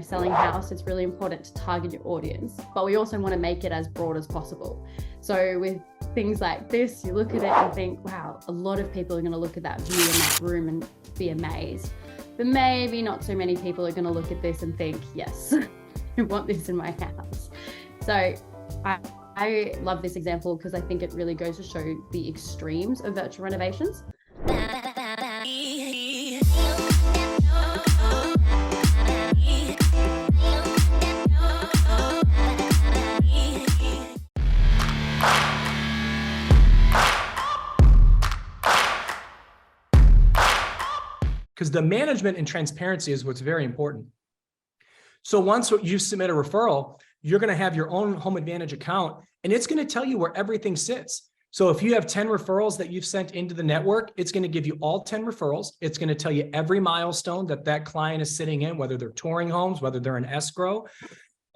selling house, it's really important to target your audience, but we also want to make it as broad as possible. So with things like this, you look at it and think, wow, a lot of people are going to look at that view in that room and be amazed. But maybe not so many people are going to look at this and think, yes, I want this in my house. So I love this example because I think it really goes to show the extremes of virtual renovations. Because the management and transparency is what's very important. So once you submit a referral, you're going to have your own Home Advantage account, and it's going to tell you where everything sits. So if you have 10 referrals that you've sent into the network, it's going to give you all 10 referrals. It's going to tell you every milestone that that client is sitting in, whether they're touring homes, whether they're in escrow.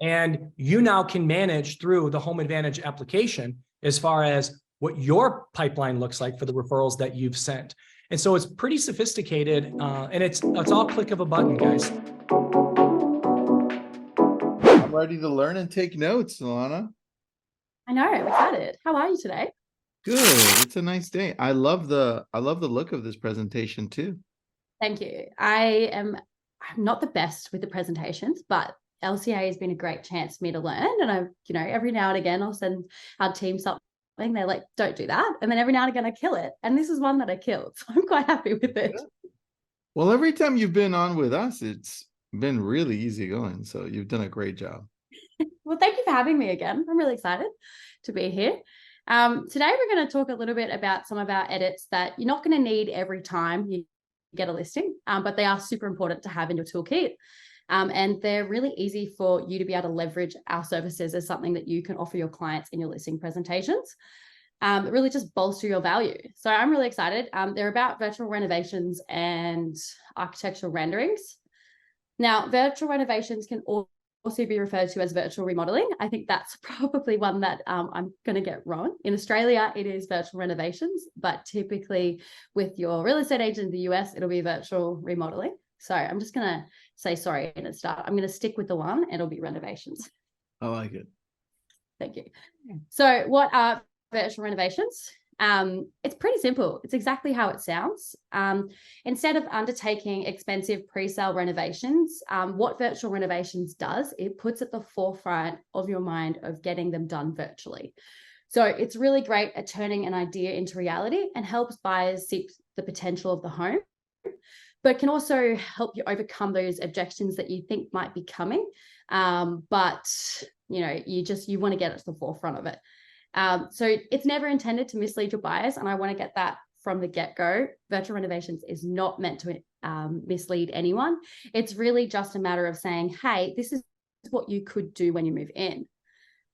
And you now can manage through the Home Advantage application as far as what your pipeline looks like for the referrals that you've sent. And so it's pretty sophisticated, and it's all click of a button, guys. I'm ready to learn and take notes, Alannah. I know, I'm excited. How are you today? Good. It's a nice day. I love the look of this presentation too. Thank you. I'm not the best with the presentations, but LCA has been a great chance for me to learn. And I, every now and again, I'll send our team something. They're like, don't do that. And then every now and again I kill it. And this is one that I killed. So I'm quite happy with it. Well, every time you've been on with us, it's been really easy going. So you've done a great job. Well, thank you for having me again. I'm really excited to be here. Today, we're going to talk a little bit about some of our edits that you're not going to need every time you get a listing, but they are super important to have in your toolkit. And they're really easy for you to be able to leverage our services as something that you can offer your clients in your listing presentations. Really just bolster your value. So I'm really excited. They're about virtual renovations and architectural renderings. Now, virtual renovations can also be referred to as virtual remodeling. I think that's probably one that I'm going to get wrong. In Australia, it is virtual renovations, but typically with your real estate agent in the US, it'll be virtual remodeling. So I'm just going to say sorry and start. I'm going to stick with the one, and it'll be renovations. I like it. Thank you. So what are virtual renovations? It's pretty simple. It's exactly how it sounds. Instead of undertaking expensive pre-sale renovations, what virtual renovations does, it puts at the forefront of your mind of getting them done virtually. So it's really great at turning an idea into reality and helps buyers see the potential of the home, but can also help you overcome those objections that you think might be coming. But you want to get it to the forefront of it. So it's never intended to mislead your buyers. And I want to get that from the get-go. Virtual renovations is not meant to mislead anyone. It's really just a matter of saying, hey, this is what you could do when you move in.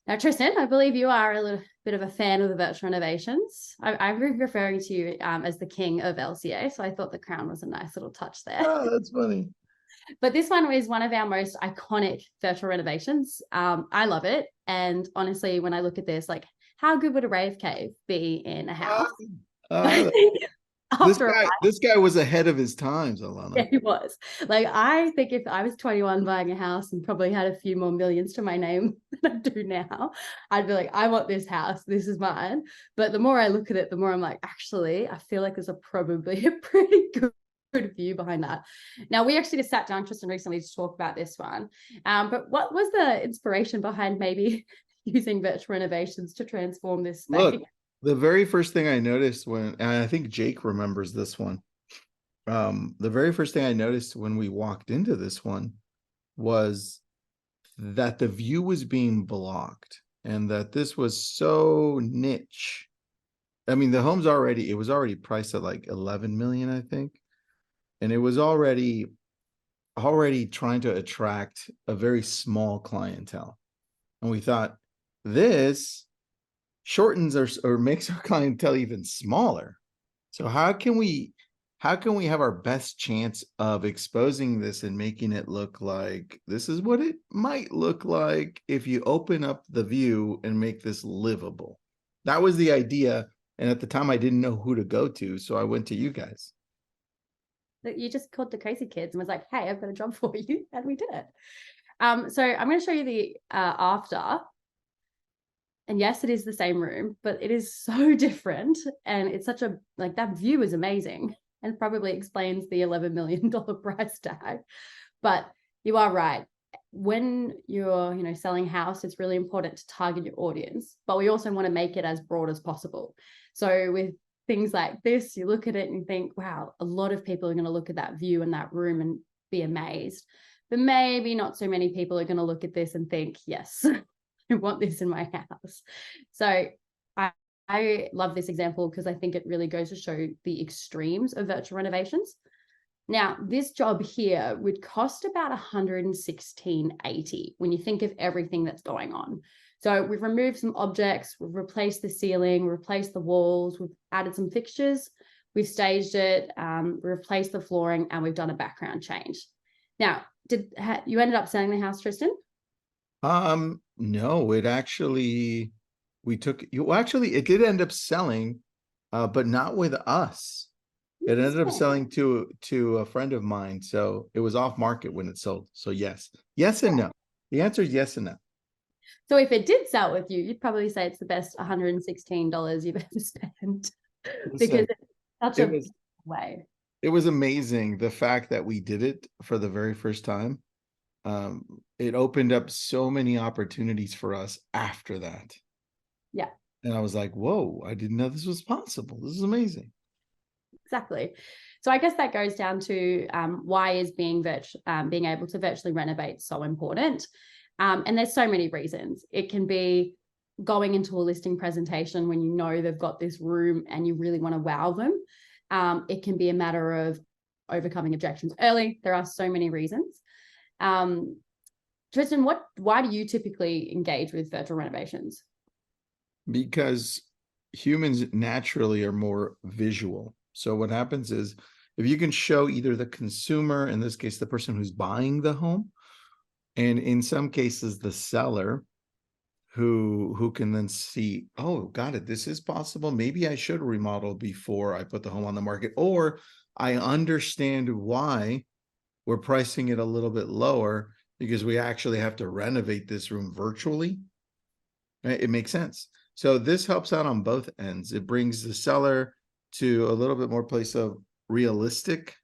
Now, Tristian, I believe you are a little bit of a fan of the virtual renovations. I'm referring to you as the king of LCA. So I thought the crown was a nice little touch there. Oh, that's funny. But this one is one of our most iconic virtual renovations. I love it. And honestly, when I look at this, like, how good would a rave cave be in a house? This guy was ahead of his times, Alannah. Yeah, he was. Like, I think if I was 21 buying a house and probably had a few more millions to my name than I do now, I'd be like, I want this house. This is mine. But the more I look at it, the more I'm like, actually, I feel like there's probably a pretty good view behind that. Now, we actually just sat down, Tristian, recently to talk about this one. But what was the inspiration behind maybe using virtual renovations to transform this space? Look, the very first thing I noticed and I think Jake remembers this one. The very first thing I noticed when we walked into this one was that the view was being blocked and that this was so niche. I mean, the home's it was already priced at like 11 million, I think. And it was already trying to attract a very small clientele. And we thought, this shortens or makes our clientele even smaller. So how can we have our best chance of exposing this and making it look like this is what it might look like if you open up the view and make this livable? That was the idea. And at the time I didn't know who to go to. So I went to you guys. You just called the crazy kids and was like, hey, I've got a job for you. And we did it. So I'm going to show you the after. And yes, it is the same room, but it is so different. And it's such a, like, that view is amazing and probably explains the $11 million price tag. But you are right. When you're, selling a house, it's really important to target your audience, but we also want to make it as broad as possible. So with things like this, you look at it and you think, wow, a lot of people are going to look at that view in that room and be amazed. But maybe not so many people are going to look at this and think, yes, I want this in my house. So I love this example because I think it really goes to show the extremes of virtual renovations. Now, this job here would cost about $116.80 when you think of everything that's going on. So we've removed some objects, we've replaced the ceiling, replaced the walls, we've added some fixtures, we've staged it, replaced the flooring, and we've done a background change. Now, you ended up selling the house, Tristian? No, it actually, it did end up selling, but not with us. It ended up selling to a friend of mine. So it was off market when it sold. So yes and no. The answer is yes and no. So if it did sell with you, you'd probably say it's the best $116 you've ever spent because it's such a way. It was amazing. The fact that we did it for the very first time. It opened up so many opportunities for us after that. Yeah. And I was like, whoa, I didn't know this was possible. This is amazing. Exactly. So I guess that goes down to why is being able to virtually renovate so important? And there's so many reasons. It can be going into a listing presentation when you know they've got this room and you really want to wow them. It can be a matter of overcoming objections early. There are so many reasons. Tristian, why do you typically engage with virtual renovations? Because humans naturally are more visual. So what happens is if you can show either the consumer, in this case, the person who's buying the home, and in some cases, the seller who can then see, oh, got it. This is possible. Maybe I should remodel before I put the home on the market, or I understand why we're pricing it a little bit lower because we actually have to renovate this room virtually. It makes sense. So this helps out on both ends. It brings the seller to a little bit more place of a realistic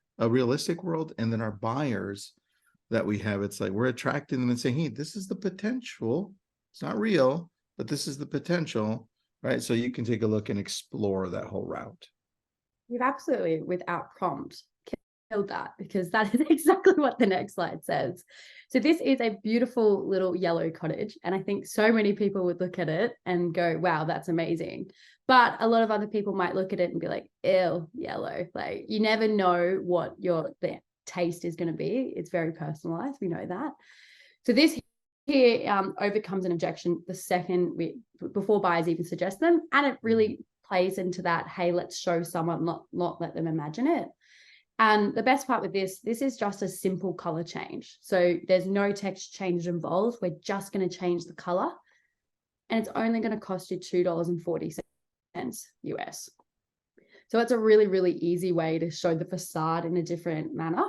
world. And then our buyers that we have, it's like we're attracting them and saying, hey, this is the potential. It's not real, but this is the potential, right? So you can take a look and explore that whole route. You've absolutely, without prompt, killed that, because that is exactly what the next slide says. So this is a beautiful little yellow cottage, and I think so many people would look at it and go, wow, that's amazing. But a lot of other people might look at it and be like, ew, yellow. Like, you never know what the taste is going to be. It's very personalized. We know that. So this here overcomes an objection the second before buyers even suggest them, and it really plays into that, hey, let's show someone, not let them imagine it. And the best part with this is just a simple color change. So there's no text change involved. We're just going to change the color, and it's only going to cost you $2.40 US. So it's a really, really easy way to show the facade in a different manner.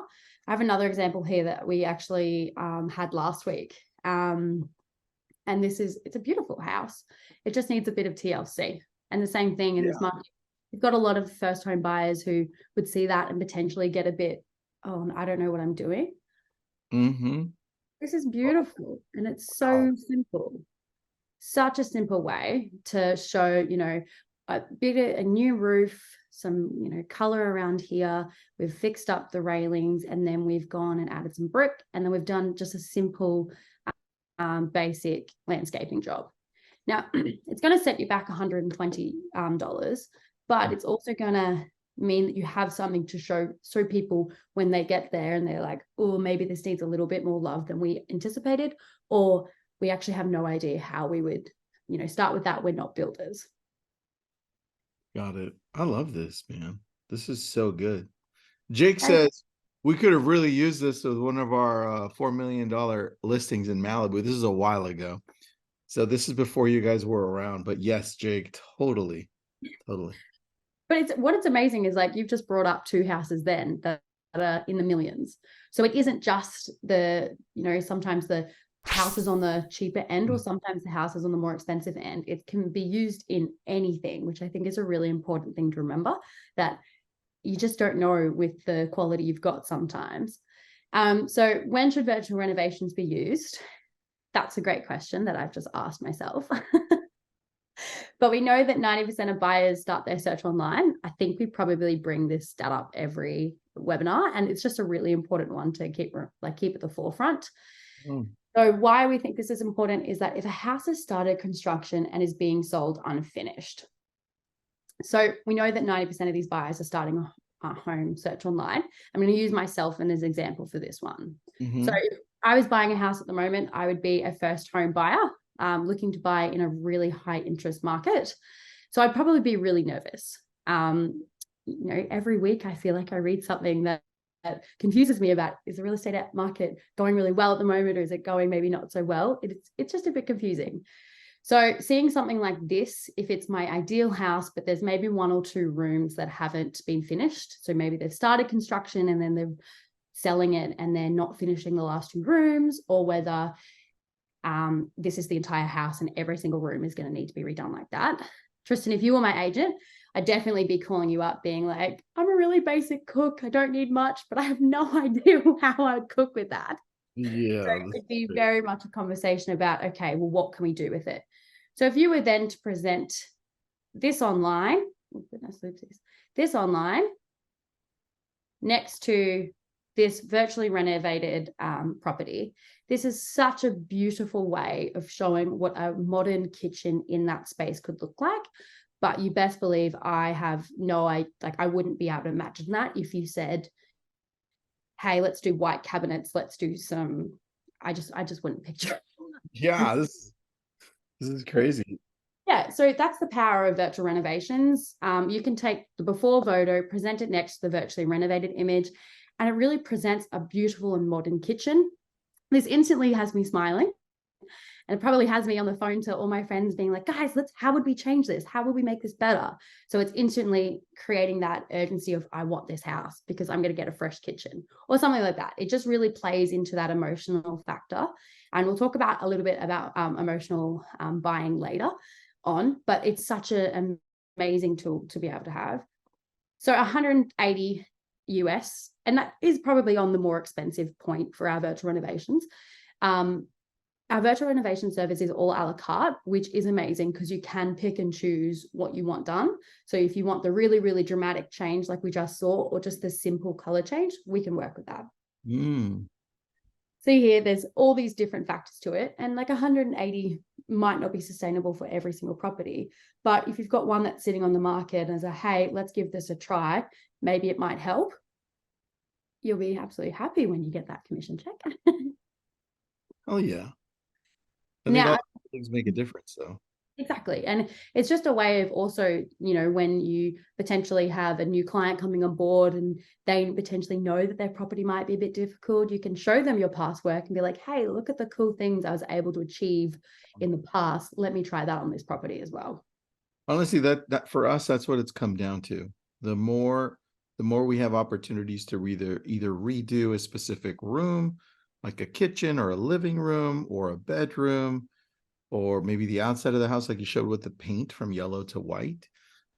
I have another example here that we actually had last week. And it's a beautiful house. It just needs a bit of TLC. And the same thing in this market. You've got a lot of first home buyers who would see that and potentially get a bit, oh, I don't know what I'm doing. Mm-hmm. This is beautiful. And it's so simple. Such a simple way to show, a new roof, some, color around here. We've fixed up the railings, and then we've gone and added some brick, and then we've done just a simple basic landscaping job. Now, it's going to set you back $120, but it's also going to mean that you have something to show people when they get there and they're like, oh, maybe this needs a little bit more love than we anticipated, or we actually have no idea how we would, start with that. We're not builders. Got it. I love this, man. This is so good. Jake says we could have really used this with one of our $4 million listings in Malibu. This is a while ago. So this is before you guys were around. But yes, Jake, totally. But it's amazing is, like, you've just brought up two houses then that are in the millions. So it isn't just the, sometimes the house is on the cheaper end, or sometimes the house is on the more expensive end. It can be used in anything, which I think is a really important thing to remember, that you just don't know with the quality you've got sometimes. So when should virtual renovations be used? That's a great question that I've just asked myself. But we know that 90% of buyers start their search online. I think we probably bring this stat up every webinar, and it's just a really important one to keep at the forefront. So why we think this is important is that if a house has started construction and is being sold unfinished, so we know that 90% of these buyers are starting a home search online. I'm going to use myself as an example for this one. So if I was buying a house at the moment, I would be a first home buyer looking to buy in a really high interest market. So I'd probably be really nervous. Every week I feel like I read something that confuses me about, is the real estate market going really well at the moment, or is it going maybe not so well? It's just a bit confusing. So seeing something like this, if it's my ideal house, but there's maybe 1 or 2 rooms that haven't been finished. So maybe they've started construction and then they're selling it and they're not finishing the last 2 rooms, or whether this is the entire house and every single room is going to need to be redone like that. Tristan, if you were my agent, I'd definitely be calling you up being like, I'm a really basic cook. I don't need much, but I have no idea how I would cook with that. Yeah. So it'd be very much a conversation about, okay, well, what can we do with it? So if you were then to present this online, this online next to this virtually renovated property, this is such a beautiful way of showing what a modern kitchen in that space could look like. But you best believe I wouldn't be able to imagine that if you said, hey, let's do white cabinets, let's do some, I just wouldn't picture it. Yeah, this is crazy. Yeah, so that's the power of virtual renovations. You can take the before photo, present it next to the virtually renovated image, and it really presents a beautiful and modern kitchen. This instantly has me smiling. And it probably has me on the phone to all my friends being like, guys, how would we change this? How would we make this better? So it's instantly creating that urgency of, I want this house because I'm going to get a fresh kitchen or something like that. It just really plays into that emotional factor. And we'll talk about a little bit about emotional buying later on, but it's such an amazing tool to be able to have. So 180 US, and that is probably on the more expensive point for our virtual renovations. Our virtual renovation service is all a la carte, which is amazing because you can pick and choose what you want done. So if you want the really, really dramatic change like we just saw, or just the simple color change, we can work with that. See here, there's all these different factors to it. And like 180 might not be sustainable for every single property. But if you've got one that's sitting on the market and say, hey, let's give this a try, maybe it might help. You'll be absolutely happy when you get that commission check. Oh, yeah. I think all things make a difference, though. Exactly. And it's just a way of also, when you potentially have a new client coming on board and they potentially know that their property might be a bit difficult, you can show them your past work and be like, hey, look at the cool things I was able to achieve in the past. Let me try that on this property as well. Honestly, that for us, that's what it's come down to. The more we have opportunities to either redo a specific room, like a kitchen or a living room or a bedroom, or maybe the outside of the house, like you showed with the paint from yellow to white.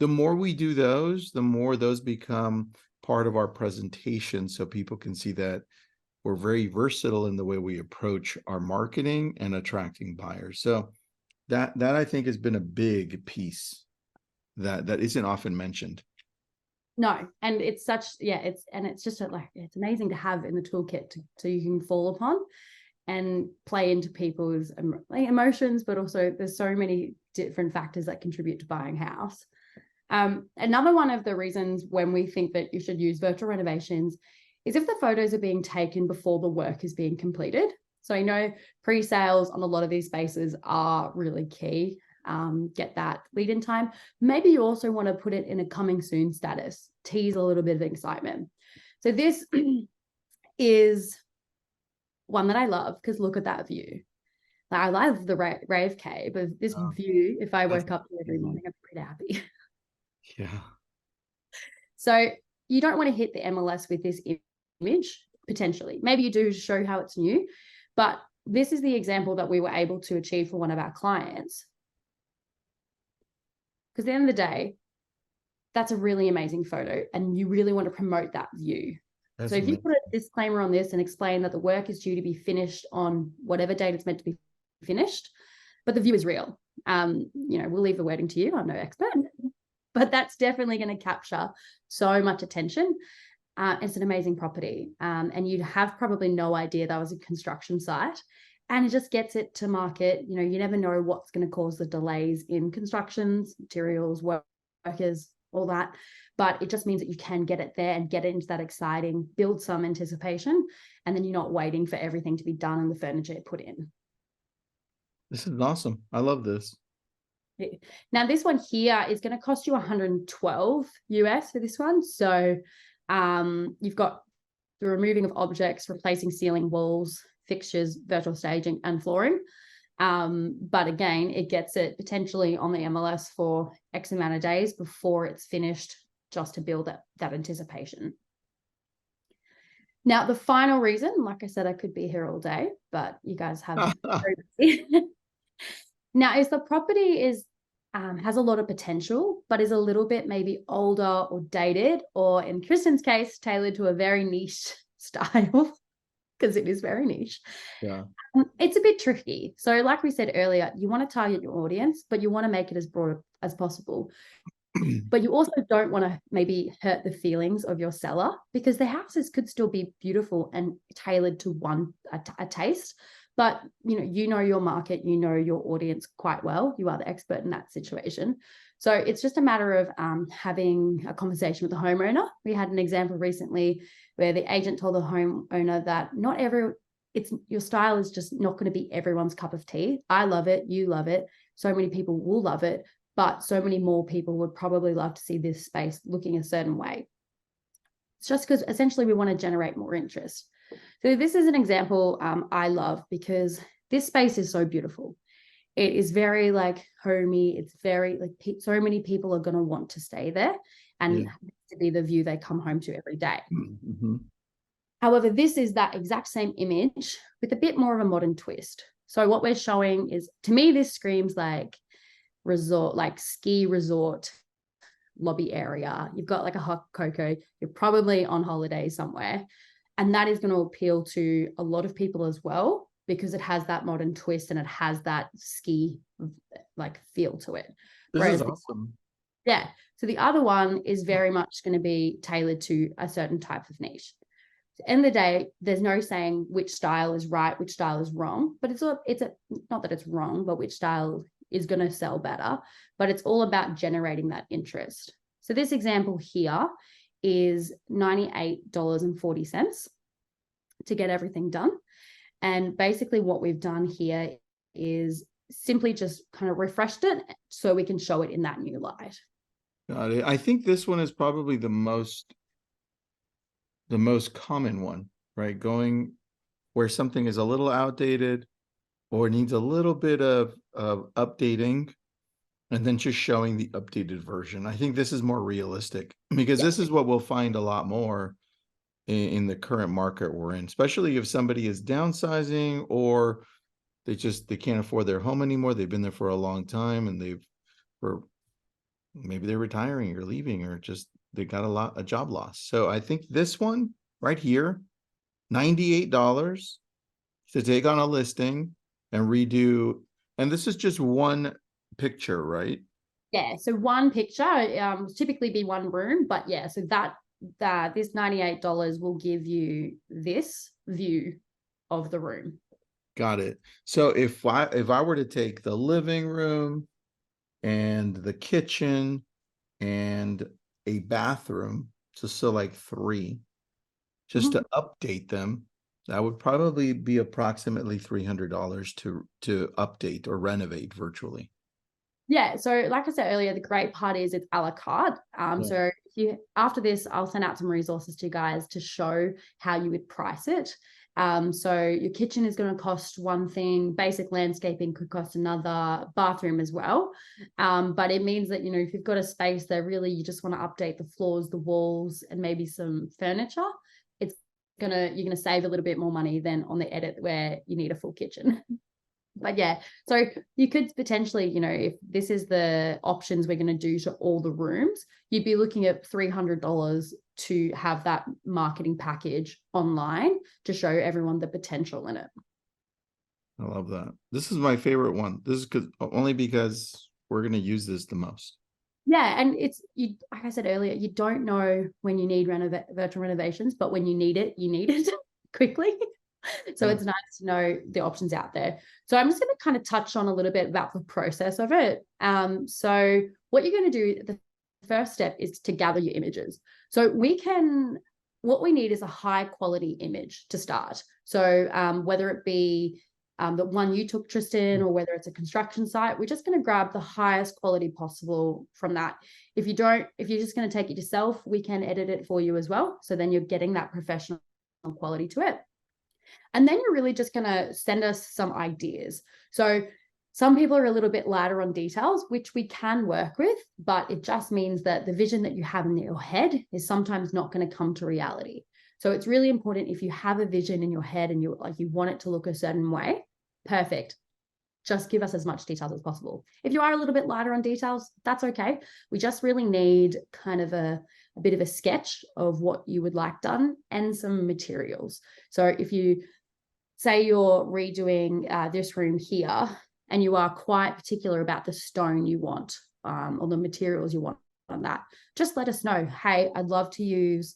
The more we do those, the more those become part of our presentation, so people can see that we're very versatile in the way we approach our marketing and attracting buyers. So that I think has been a big piece that isn't often mentioned. No, and it's just it's amazing to have in the toolkit so you can fall upon and play into people's emotions, but also there's so many different factors that contribute to buying a house. Another one of the reasons when we think that you should use virtual renovations is if the photos are being taken before the work is being completed. So I know pre-sales on a lot of these spaces are really key. Get that lead in time. Maybe you also want to put it in a coming soon status, tease a little bit of excitement. So this is one that I love because look at that view. Like, I love the rave cave, but this view, if I woke up every morning, I'd be pretty happy. Yeah. So you don't want to hit the MLS with this image, potentially. Maybe you do show how it's new, but this is the example that we were able to achieve for one of our clients. Because at the end of the day, that's a really amazing photo and you really want to promote that view. That's so if you amazing. put a disclaimer on this and explain that the work is due to be finished on whatever date it's meant to be finished, but the view is real. We'll leave the wording to you. I'm no expert, but that's definitely going to capture so much attention. It's an amazing property. And you'd have probably no idea that was a construction site. And it just gets it to market. You never know what's going to cause the delays in constructions, materials, workers, all that. But it just means that you can get it there and get it into that exciting, build some anticipation, and then you're not waiting for everything to be done and the furniture put in. This is awesome. I love this. Now, this one here is going to cost you $112 US for this one. So you've got the removing of objects, replacing ceiling, walls, fixtures, virtual staging, and flooring. But again, it gets it potentially on the MLS for X amount of days before it's finished, just to build that anticipation. Now, the final reason, like I said, I could be here all day, but you guys have now is the property has a lot of potential, but is a little bit maybe older or dated, or in Tristian's case, tailored to a very niche style, because it is very niche. Yeah. It's a bit tricky. So like we said earlier, you want to target your audience, but you want to make it as broad as possible. But you also don't want to maybe hurt the feelings of your seller, because the houses could still be beautiful and tailored to a taste. But you know your market, you know your audience quite well. You are the expert in that situation. So it's just a matter of having a conversation with the homeowner. We had an example recently where the agent told the homeowner that your style is just not going to be everyone's cup of tea. I love it. You love it. So many people will love it, but so many more people would probably love to see this space looking a certain way. It's just because essentially we want to generate more interest. So this is an example I love, because this space is so beautiful. It is very homey. It's very so many people are going to want to stay there and to be the view they come home to every day. Mm-hmm. However, this is that exact same image with a bit more of a modern twist. So what we're showing is, to me, this screams like resort, like ski resort lobby area. You've got a hot cocoa. You're probably on holiday somewhere. And that is going to appeal to a lot of people as well, because it has that modern twist and it has that ski feel to it. This is awesome. Yeah. So the other one is very much going to be tailored to a certain type of niche. At the end of the day, there's no saying which style is right, which style is wrong, but it's not that it's wrong, but which style is going to sell better. But it's all about generating that interest. So this example here is $98.40 to get everything done. And basically what we've done here is simply just kind of refreshed it so we can show it in that new light. Got it. I think this one is probably the most common one, right? Going where something is a little outdated or needs a little bit of updating, and then just showing the updated version. I think this is more realistic, because this is what we'll find a lot more in the current market we're in, especially if somebody is downsizing or they can't afford their home anymore. They've been there for a long time and maybe they're retiring or leaving, or just they got a job loss. So I think this one right here, $98 to take on a listing and redo. And this is just one picture, right? Yeah. So one picture, typically be one room, but yeah. So this $98 will give you this view of the room. Got it. So if I were to take the living room and the kitchen and a bathroom, so like 3, just to update them, that would probably be approximately $300 to update or renovate virtually. Yeah. So like I said earlier, the great part is it's a la carte. So after this, I'll send out some resources to you guys to show how you would price it. So your kitchen is going to cost one thing, basic landscaping could cost another, bathroom as well. But it means that, if you've got a space that really you just want to update the floors, the walls, and maybe some furniture, it's you're gonna save a little bit more money than on the edit where you need a full kitchen. But yeah, so you could potentially, you know, if this is the options we're going to do to all the rooms, you'd be looking at $300 to have that marketing package online to show everyone the potential in it. I love that. This is my favorite one. This is only because we're going to use this the most. Yeah, and it's, you, like I said earlier, you don't know when you need virtual renovations, but when you need it quickly. So it's nice to know the options out there. So I'm just going to kind of touch on a little bit about the process of it. So what you're going to do, the first step is to gather your images. So what we need is a high quality image to start. So whether it be the one you took, Tristan, or whether it's a construction site, we're just going to grab the highest quality possible from that. If you're just going to take it yourself, we can edit it for you as well. So then you're getting that professional quality to it. And then you're really just going to send us some ideas. So some people are a little bit lighter on details, which we can work with, but it just means that the vision that you have in your head is sometimes not going to come to reality. So it's really important, if you have a vision in your head and you want it to look a certain way, perfect. Just give us as much details as possible. If you are a little bit lighter on details, that's okay. We just really need kind of a bit of a sketch of what you would like done and some materials. So if you say you're redoing this room here and you are quite particular about the stone you want or the materials you want on that, just let us know. Hey, I'd love to use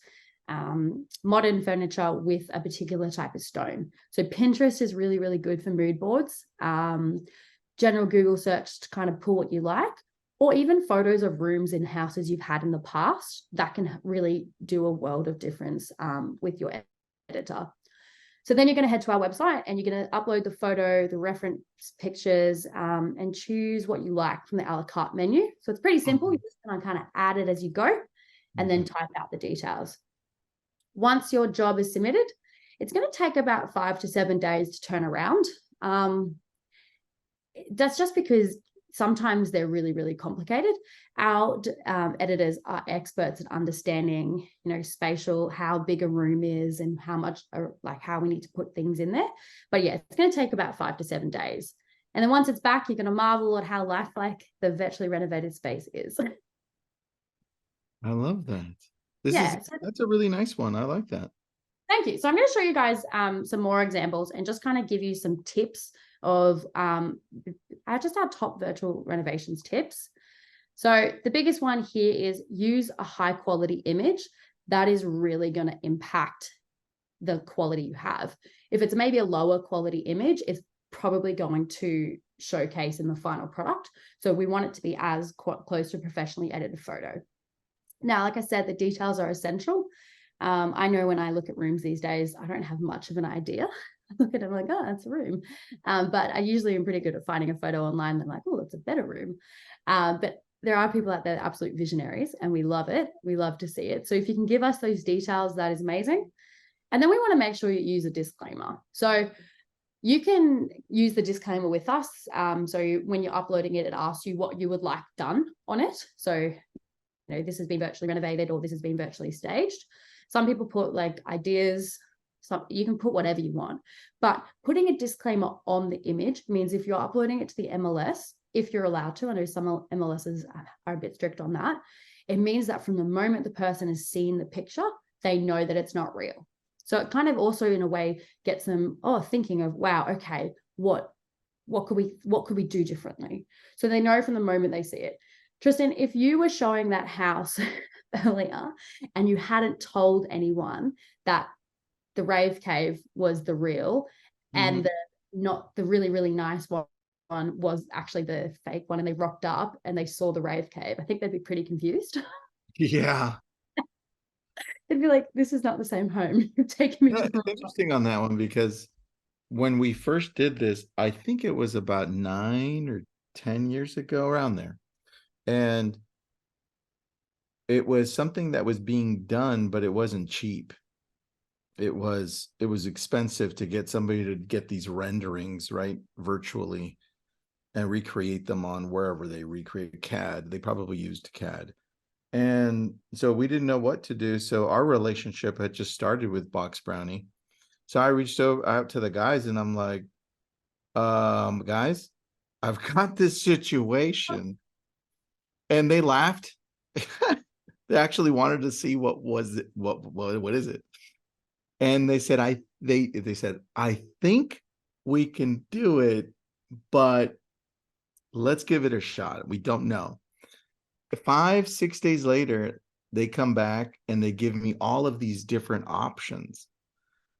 modern furniture with a particular type of stone. So Pinterest is really, really good for mood boards. General Google search to kind of pull what you like, or even photos of rooms in houses you've had in the past. That can really do a world of difference with your editor. So then you're going to head to our website and you're going to upload the photo, the reference pictures, and choose what you like from the a la carte menu. So it's pretty simple. You're just going to kind of add it as you go and then type out the details. Once your job is submitted, it's going to take about 5 to 7 days to turn around. That's just because sometimes they're really, really complicated. Our editors are experts at understanding, you know, spatial, how big a room is and how much, like how we need to put things in there. But yeah, it's going to take about 5 to 7 days. And then once it's back, you're going to marvel at how lifelike the virtually renovated space is. I love that. That's a really nice one. I like that. Thank you. So I'm going to show you guys some more examples and just kind of give you some tips of just our top virtual renovations tips. So the biggest one here is use a high quality image. That is really going to impact the quality you have. If it's maybe a lower quality image, it's probably going to showcase in the final product. So we want it to be as close to a professionally edited photo. Now, like I said, the details are essential. I know when I look at rooms these days, I don't have much of an idea. I look at it, I'm like, oh, that's a room. But I usually am pretty good at finding a photo online. And I'm like, oh, that's a better room. But there are people out there, absolute visionaries, and we love it. We love to see it. So if you can give us those details, that is amazing. And then we want to make sure you use a disclaimer. So you can use the disclaimer with us. So when you're uploading it, it asks you what you would like done on it. So, you know, this has been virtually renovated or this has been virtually staged. Some people put like ideas. So you can put whatever you want, but putting a disclaimer on the image means if you're uploading it to the MLS, if you're allowed to, I know some MLSs are a bit strict on that. It means that from the moment the person has seen the picture, they know that it's not real. So it kind of also in a way gets them thinking of, wow, okay, what could we do differently? So they know from the moment they see it. Tristan, if you were showing that house earlier and you hadn't told anyone that the rave cave was the real and not the really, really nice one was actually the fake one, and they rocked up and they saw the rave cave, I think they'd be pretty confused. Yeah. They'd be like, this is not the same home. You're taking me to the interesting on that one, because when we first did this, I think it was about 9 or 10 years ago, around there. And it was something that was being done, but it wasn't cheap. It was expensive to get somebody to get these renderings, right, virtually, and recreate them on wherever they recreate CAD. They probably used CAD. And so we didn't know what to do. So our relationship had just started with Box Brownie. So I reached out to the guys and I'm like, guys, I've got this situation. And they laughed. They actually wanted to see what was it, what is it? And they said, they said, I think we can do it, but let's give it a shot. We don't know. 5-6 days later, they come back and they give me all of these different options.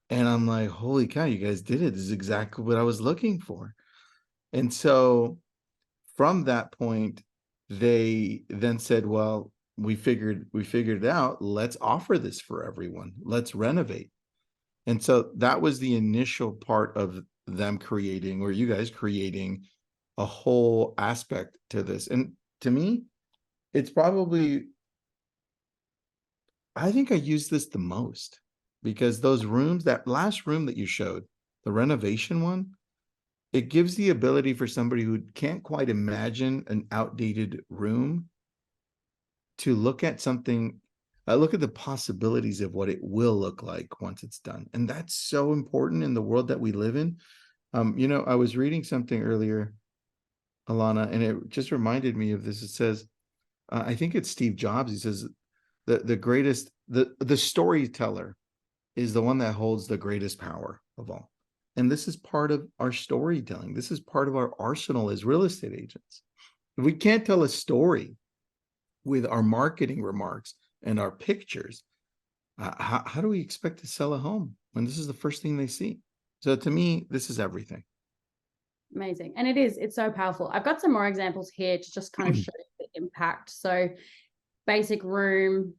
And I'm like, holy cow, you guys did it. This is exactly what I was looking for. And so from that point, they then said, well, we figured it out. Let's offer this for everyone. Let's renovate. And so that was the initial part of them creating, or you guys creating, a whole aspect to this. And to me, it's probably, I think I use this the most, because those rooms, that last room that you showed, the renovation one, it gives the ability for somebody who can't quite imagine an outdated room to look at something, look at the possibilities of what it will look like once it's done. And that's so important in the world that we live in. I was reading something earlier, Alannah, and it just reminded me of this. It says, I think it's Steve Jobs. He says the greatest, the storyteller is the one that holds the greatest power of all. And this is part of our storytelling. This is part of our arsenal as real estate agents. If we can't tell a story with our marketing remarks and our pictures, how do we expect to sell a home when this is the first thing they see? So to me, this is everything. Amazing. And it's so powerful. I've got some more examples here to just kind of show the impact. So basic room,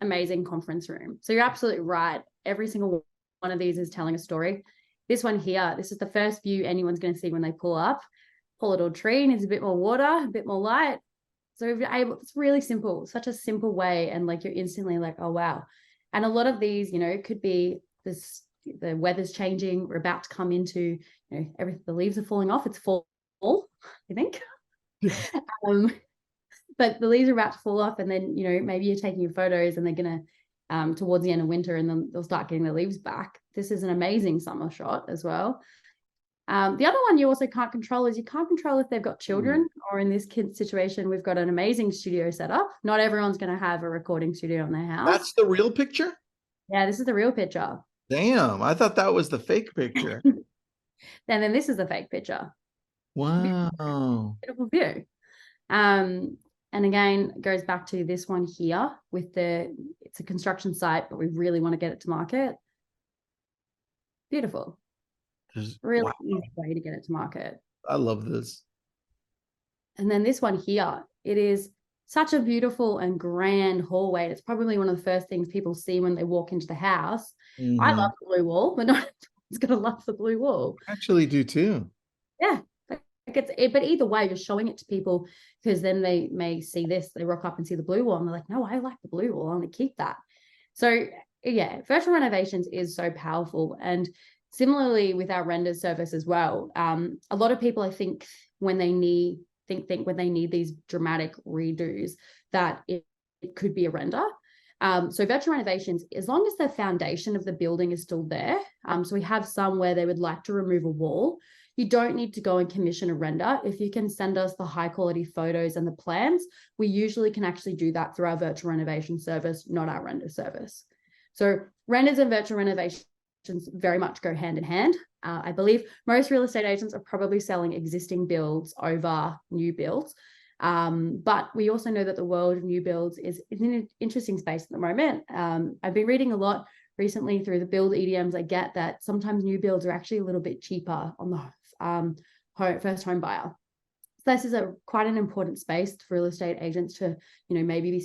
amazing conference room. So you're absolutely right. Every single one of these is telling a story. This one here, this is the first view anyone's going to see when they pull up. Pull a little tree, needs a bit more water, a bit more light. So if you're able, it's really simple, such a simple way. And like, you're instantly like, oh, wow. And a lot of these, could be this, the weather's changing. We're about to come into, everything, the leaves are falling off. It's fall, I think. But the leaves are about to fall off, and then, maybe you're taking your photos and they're going to, towards the end of winter, and then they'll start getting the leaves back. This is an amazing summer shot as well. The other one you also can't control is you can't control if they've got children, or in this kid's situation, we've got an amazing studio set up. Not everyone's going to have a recording studio in their house. That's the real picture? Yeah, this is the real picture. Damn, I thought that was the fake picture. And then this is the fake picture. Wow. Beautiful view. And again, it goes back to this one here with it's a construction site, but we really want to get it to market. Beautiful. Really easy way to get it to market. I love this. And then this one here, it is such a beautiful and grand hallway. It's probably one of the first things people see when they walk into the house. Mm-hmm. I love the blue wall, but not everyone's going to love the blue wall. I actually do too. Yeah. But either way, you're showing it to people, because then they may see this, they rock up and see the blue wall and they're like, no, I like the blue wall, I want to keep that. So yeah, virtual renovations is so powerful. And similarly with our render service as well, a lot of people, I think, when they need when they need these dramatic redos, that it could be a render. So virtual renovations, as long as the foundation of the building is still there, so we have some where they would like to remove a wall, you don't need to go and commission a render. If you can send us the high quality photos and the plans, we usually can actually do that through our virtual renovation service, not our render service. So renders and virtual renovations very much go hand in hand. I believe most real estate agents are probably selling existing builds over new builds. But we also know that the world of new builds is in an interesting space at the moment. I've been reading a lot recently through the build EDMs. I get that sometimes new builds are actually a little bit cheaper on the first home buyer. So this is quite an important space for real estate agents to, maybe be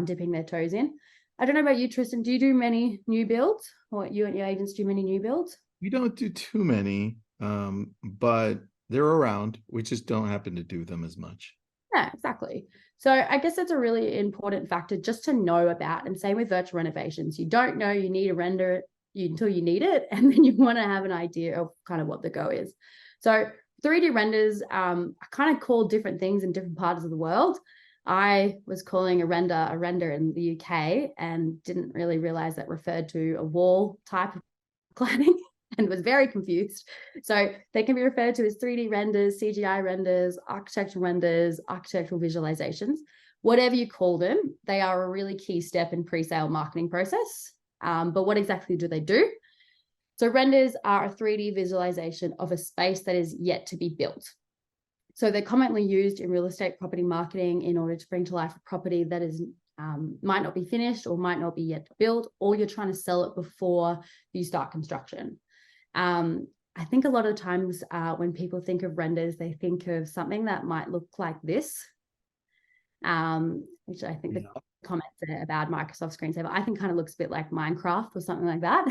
dipping their toes in. I don't know about you, Tristian. Do you do many new builds, or you and your agents do many new builds? We don't do too many, but they're around. We just don't happen to do them as much. Yeah, exactly. So I guess that's a really important factor just to know about. And same with virtual renovations. You don't know you need a render until you need it, and then you want to have an idea of kind of what the go is. So 3D renders are kind of called different things in different parts of the world. I was calling a render in the UK and didn't really realize that referred to a wall type of cladding and was very confused. So they can be referred to as 3D renders, CGI renders, architectural visualizations, whatever you call them. They are a really key step in pre-sale marketing process. But what exactly do they do? So renders are a 3D visualization of a space that is yet to be built. So they're commonly used in real estate property marketing in order to bring to life a property that is might not be finished or might not be yet built, or you're trying to sell it before you start construction. I think a lot of times when people think of renders, they think of something that might look like this, which I think the comments are about Microsoft Screensaver, I think kind of looks a bit like Minecraft or something like that.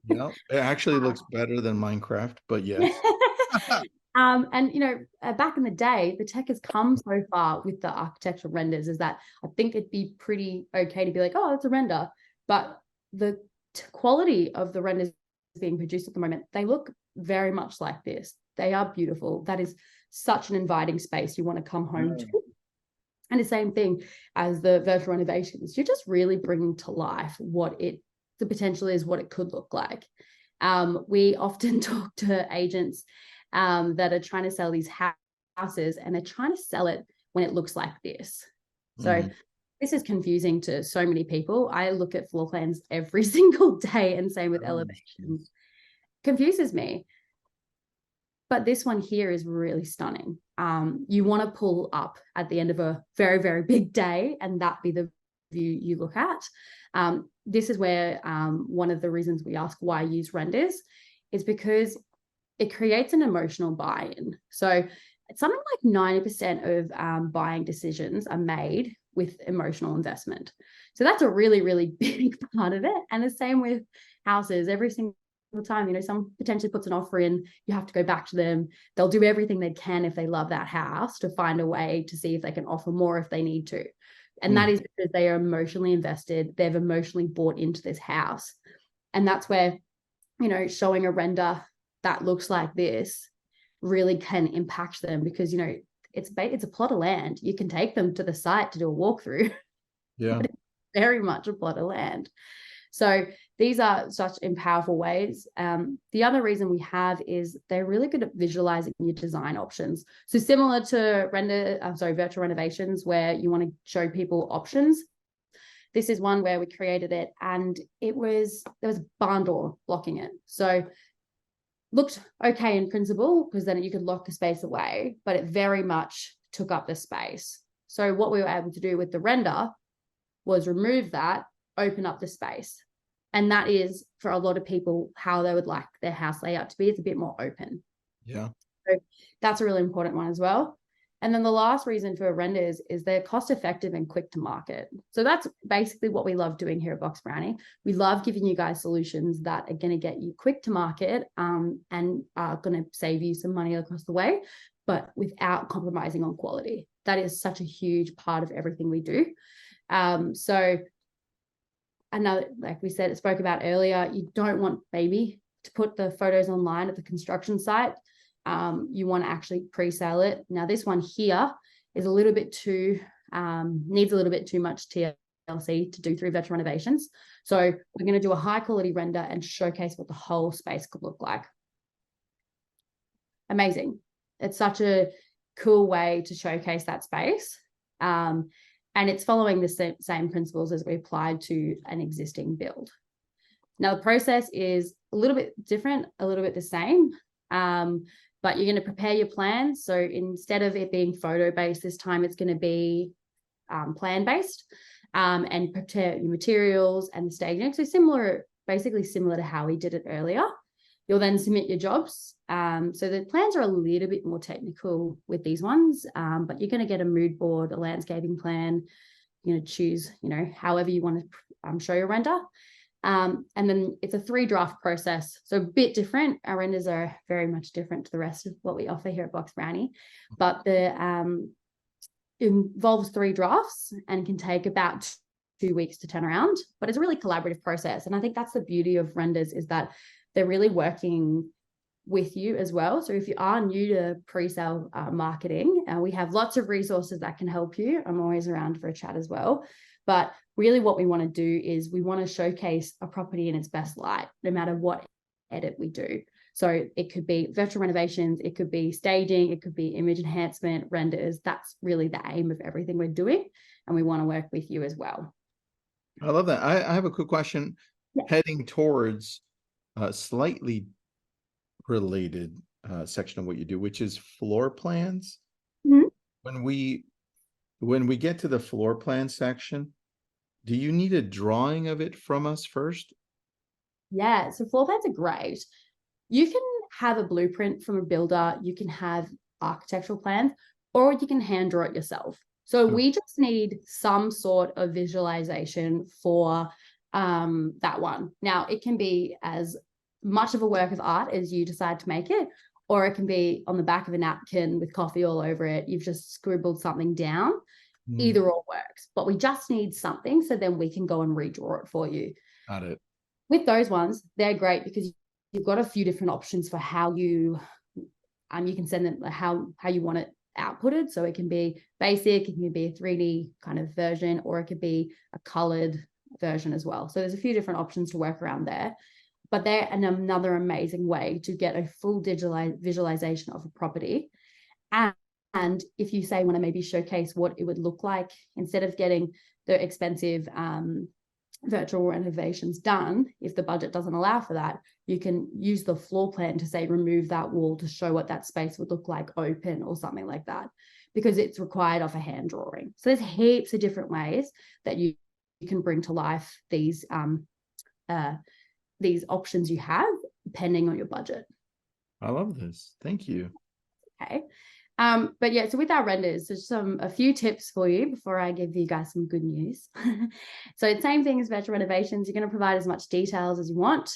Yeah, it actually looks better than Minecraft, but yes. And back in the day, the tech has come so far with the architectural renders is that I think it'd be pretty okay to be like, oh, it's a render, but the quality of the renders being produced at the moment, they look very much like this. They are beautiful. That is such an inviting space you want to come home to. And the same thing as the virtual renovations, you're just really bringing to life what the potential is, what it could look like. We often talk to agents that are trying to sell these houses, and they're trying to sell it when it looks like this. So this is confusing to so many people. I look at floor plans every single day, and same with elevations. Confuses me. But this one here is really stunning. You want to pull up at the end of a very, very big day, and that be the view you look at. This is where one of the reasons we ask why use renders is because it creates an emotional buy-in. So something like 90% of buying decisions are made with emotional investment. So that's a really, really big part of it. And the same with houses. Every single time, someone potentially puts an offer in, you have to go back to them. They'll do everything they can if they love that house to find a way to see if they can offer more if they need to. And that is because they are emotionally invested. They've emotionally bought into this house. And that's where, showing a render that looks like this really can impact them because, it's a plot of land. You can take them to the site to do a walkthrough. Yeah. It's very much a plot of land. So these are such powerful ways. The other reason we have is they're really good at visualizing your design options. So similar to virtual renovations, where you want to show people options. This is one where we created it, and there was a barn door blocking it. So looked okay in principle because then you could lock the space away, but it very much took up the space. So what we were able to do with the render was remove that, open up the space. And that is, for a lot of people, how they would like their house layout to be. It's a bit more open. Yeah. So that's a really important one as well. And then the last reason for renders is they're cost effective and quick to market. So that's basically what we love doing here at Box Brownie. We love giving you guys solutions that are going to get you quick to market and are going to save you some money across the way, but without compromising on quality. That is such a huge part of everything we do. So another, like we spoke about earlier, you don't want maybe to put the photos online at the construction site. You want to actually pre-sale it. Now this one here is a little bit too, needs a little bit too much TLC to do through virtual renovations. So we're going to do a high quality render and showcase what the whole space could look like. Amazing. It's such a cool way to showcase that space. And it's following the same principles as we applied to an existing build. Now the process is a little bit different, a little bit the same. But you're going to prepare your plans. So instead of it being photo-based, this time it's going to be plan-based, and prepare your materials and the staging. So basically similar to how we did it earlier. You'll then submit your jobs. So the plans are a little bit more technical with these ones, but you're going to get a mood board, a landscaping plan. You're going to choose, however you want to show your render. And then it's a 3-draft process. So a bit different. Our renders are very much different to the rest of what we offer here at Box Brownie, but it involves 3 drafts and can take about 2 weeks to turn around, but it's a really collaborative process. And I think that's the beauty of renders, is that they're really working with you as well. So if you are new to pre-sale marketing, we have lots of resources that can help you. I'm always around for a chat as well. But really what we want to do is we want to showcase a property in its best light, no matter what edit we do. So it could be virtual renovations, it could be staging, it could be image enhancement, renders. That's really the aim of everything we're doing. And we want to work with you as well. I love that. I have a quick question heading towards slightly related section of what you do, which is floor plans. Mm-hmm. When we get to the floor plan section, do you need a drawing of it from us first? Yeah, so floor plans are great. You can have a blueprint from a builder, you can have architectural plans, or you can hand draw it yourself. So we just need some sort of visualization for that one. Now, it can be as much of a work of art as you decide to make it, or it can be on the back of a napkin with coffee all over it. You've just scribbled something down. Either or works, but we just need something so then we can go and redraw it for you. Got it. With those ones, they're great because you've got a few different options for how you can send them how you want it outputted. So it can be basic, it can be a 3D kind of version, or it could be a colored version as well. So there's a few different options to work around there, but they're another amazing way to get a full digital visualization of a property. And if you say want to maybe showcase what it would look like, instead of getting the expensive virtual renovations done, if the budget doesn't allow for that, you can use the floor plan to say remove that wall to show what that space would look like open or something like that, because it's required of a hand drawing. So there's heaps of different ways that you can bring to life these options you have depending on your budget. I love this. Thank you. Okay. But yeah, so with our renders, there's a few tips for you before I give you guys some good news. So same thing as virtual renovations, you're going to provide as much details as you want.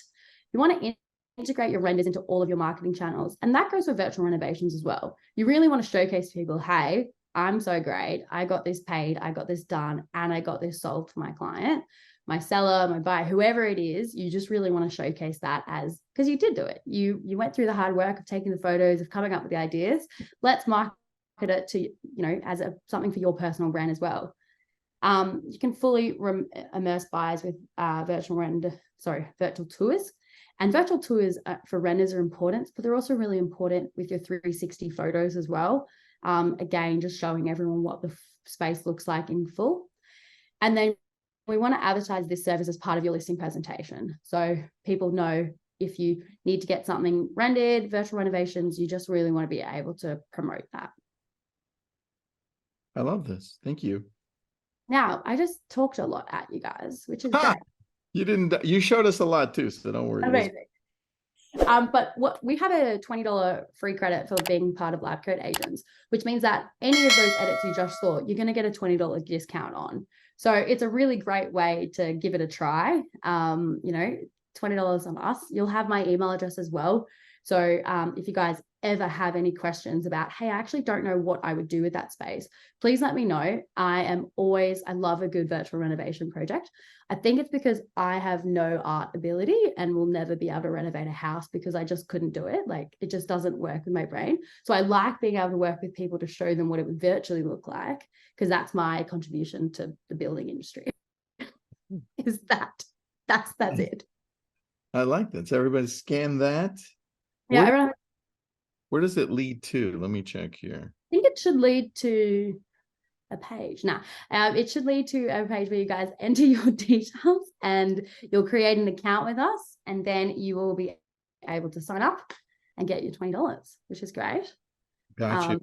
You want to integrate your renders into all of your marketing channels. And that goes for virtual renovations as well. You really want to showcase to people, hey, I'm so great. I got this paid, I got this done, and I got this sold for my client, my seller, my buyer, whoever it is. You just really want to showcase that as, because you did do it. You went through the hard work of taking the photos, of coming up with the ideas. Let's market it to, as something for your personal brand as well. You can fully immerse buyers with virtual tours. And virtual tours for renders are important, but they're also really important with your 360 photos as well. Again, just showing everyone what the space looks like in full. And then we want to advertise this service as part of your listing presentation. So people know if you need to get something rendered, virtual renovations, you just really want to be able to promote that. I love this. Thank you. Now, I just talked a lot at you guys, which is great. You showed us a lot too, so don't worry. Amazing. But we have a $20 free credit for being part of LabCoatAgents, which means that any of those edits you just saw, you're going to get a $20 discount on. So it's a really great way to give it a try. $20 on us. You'll have my email address as well. So if you guys ever have any questions about, hey, I actually don't know what I would do with that space, please let me know. I love a good virtual renovation project. I think it's because I have no art ability and will never be able to renovate a house because I just couldn't do it. Like, it just doesn't work with my brain. So I like being able to work with people to show them what it would virtually look like, because that's my contribution to the building industry. Is that's it. I like that. So everybody scan that. Yeah. Where does it lead to? Let me check here. I think it should lead to a page. It should lead to a page where you guys enter your details and you'll create an account with us, and then you will be able to sign up and get your $20, which is great. Gotcha.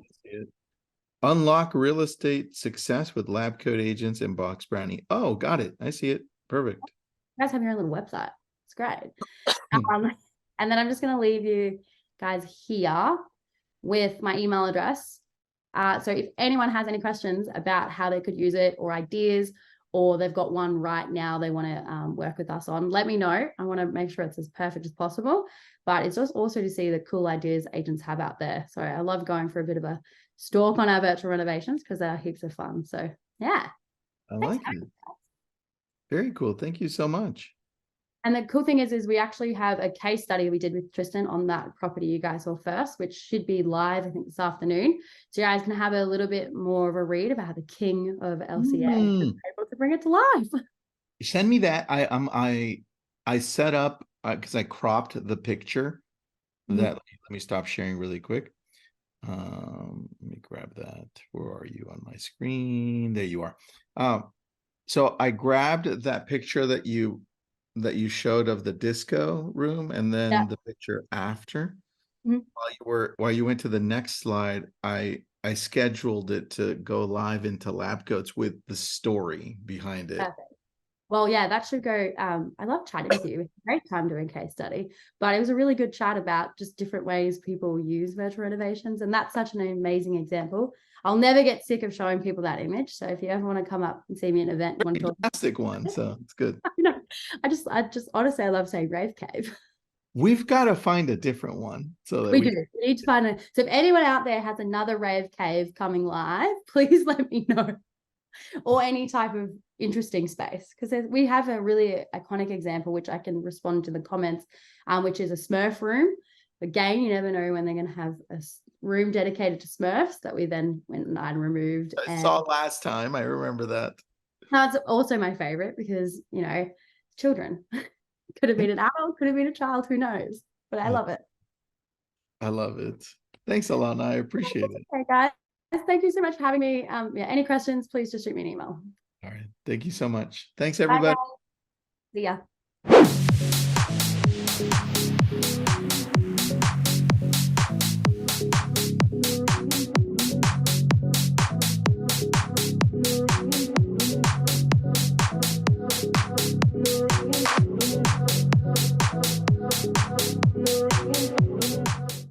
Unlock real estate success with LabCoatAgents and Box Brownie. Oh, got it. I see it. Perfect. You guys have your own little website. It's great. And then I'm just going to leave you guys here with my email address. So if anyone has any questions about how they could use it, or ideas, or they've got one right now they want to work with us on, let me know. I want to make sure it's as perfect as possible, but it's just also to see the cool ideas agents have out there. So I love going for a bit of a stalk on our virtual renovations because they're heaps of fun. So yeah. I like it. Very cool. Thank you so much. And the cool thing is we actually have a case study we did with Tristian on that property you guys saw first, which should be live, I think, this afternoon. So you guys can have a little bit more of a read about the king of LCA, able to bring it to life. Send me that. I set up because I cropped the picture. That let me stop sharing really quick. Let me grab that. Where are you on my screen? There you are. So I grabbed that picture that you showed of the disco room, and then the picture after. While you went to the next slide, I scheduled it to go live into LabCoats with the story behind it. Perfect. Well, yeah, that should go. I love chatting with you. It's a great time doing case study, but it was a really good chat about just different ways people use virtual renovations. And that's such an amazing example. I'll never get sick of showing people that image. So if you ever want to come up and see me at an event, you want to talk fantastic one. So it's good. I just honestly, I love saying rave cave. We've got to find a different one. So that we do. We need to find it. So if anyone out there has another rave cave coming live, please let me know. Or any type of interesting space, because we have a really iconic example which I can respond to the comments, which is a Smurf room. Again, you never know when they're going to have a room dedicated to Smurfs that we then went and removed. I saw last time. I remember that. That's also my favorite because, you know, children. Could have been an adult, could have been a child, who knows? But I love it. I love it. Thanks, Alannah. I appreciate it. Okay, guys. Thank you so much for having me. Any questions, please just shoot me an email. All right. Thank you so much. Thanks, everybody. Bye, guys. See ya.